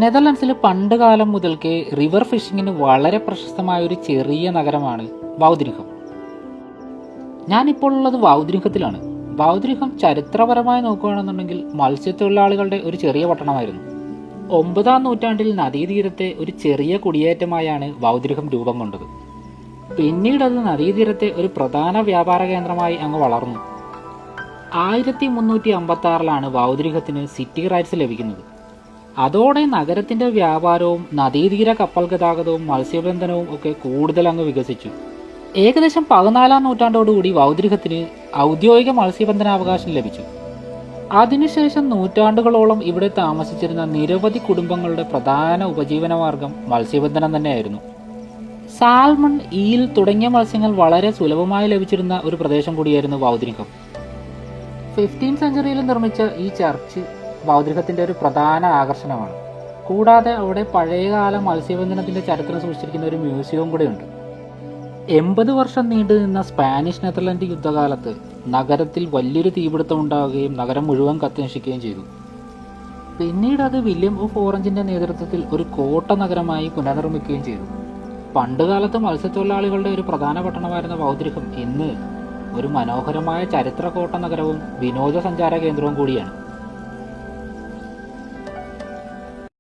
നെതർലൻഡ്സിൽ പണ്ട് കാലം മുതൽക്കേ റിവർ ഫിഷിങ്ങിന് വളരെ പ്രശസ്തമായ ഒരു ചെറിയ നഗരമാണ് വൗദ്രിഹം. ഞാനിപ്പോൾ ഉള്ളത് വൗദ്രിഹത്തിലാണ്. വൗദ്രിഹം ചരിത്രപരമായി നോക്കുകയാണെന്നുണ്ടെങ്കിൽ മത്സ്യത്തൊഴിലാളികളുടെ ഒരു ചെറിയ പട്ടണമായിരുന്നു. 9-ാം നൂറ്റാണ്ടിൽ നദീതീരത്തെ ഒരു ചെറിയ കുടിയേറ്റമായാണ് വൗദ്രിഹം രൂപം കൊണ്ടത്. പിന്നീട് അത് നദീതീരത്തെ ഒരു പ്രധാന വ്യാപാര കേന്ദ്രമായി അങ്ങ് വളർന്നു. 1356 വൗദ്രിഹത്തിന് സിറ്റി റൈറ്റ്സ് ലഭിക്കുന്നത്. അതോടെ നഗരത്തിന്റെ വ്യാപാരവും നദീതീര കപ്പൽ ഗതാഗതവും മത്സ്യബന്ധനവും ഒക്കെ കൂടുതൽ അങ്ങ് വികസിച്ചു. ഏകദേശം 14-ാം നൂറ്റാണ്ടോടുകൂടി വൗദ്രിഹത്തിന് ഔദ്യോഗിക മത്സ്യബന്ധനാവകാശം ലഭിച്ചു. അതിനുശേഷം നൂറ്റാണ്ടുകളോളം ഇവിടെ താമസിച്ചിരുന്ന നിരവധി കുടുംബങ്ങളുടെ പ്രധാന ഉപജീവനമാർഗം മത്സ്യബന്ധനം തന്നെയായിരുന്നു. സാൽമൺ, ഈൽ തുടങ്ങിയ മത്സ്യങ്ങൾ വളരെ സുലഭമായി ലഭിച്ചിരുന്ന ഒരു പ്രദേശം കൂടിയായിരുന്നു വൗദ്രിഹം. 15th സെഞ്ചുറിയിൽ നിർമ്മിച്ച ഈ ചർച്ച് വൗദ്രിഹത്തിന്റെ ഒരു പ്രധാന ആകർഷണമാണ്. കൂടാതെ അവിടെ പഴയകാല മത്സ്യബന്ധനത്തിന്റെ ചരിത്രം സൂക്ഷിച്ചിരിക്കുന്ന ഒരു മ്യൂസിയവും കൂടെയുണ്ട്. 80 വർഷം നീണ്ടു നിന്ന സ്പാനിഷ് നെതർലൻഡ് യുദ്ധകാലത്ത് നഗരത്തിൽ വലിയൊരു തീപിടുത്തം ഉണ്ടാവുകയും നഗരം മുഴുവൻ കത്തിനശിക്കുകയും ചെയ്തു. പിന്നീട് അത് വില്യം ഓഫ് ഓറഞ്ചിന്റെ നേതൃത്വത്തിൽ ഒരു കോട്ട നഗരമായി പുനർനിർമ്മിക്കുകയും ചെയ്തു. പണ്ടുകാലത്ത് മത്സ്യത്തൊഴിലാളികളുടെ ഒരു പ്രധാന പട്ടണമായിരുന്ന വൗദ്രിഹം ഇന്ന് ഒരു മനോഹരമായ ചരിത്ര കോട്ട നഗരവും വിനോദസഞ്ചാര കേന്ദ്രവും കൂടിയാണ്.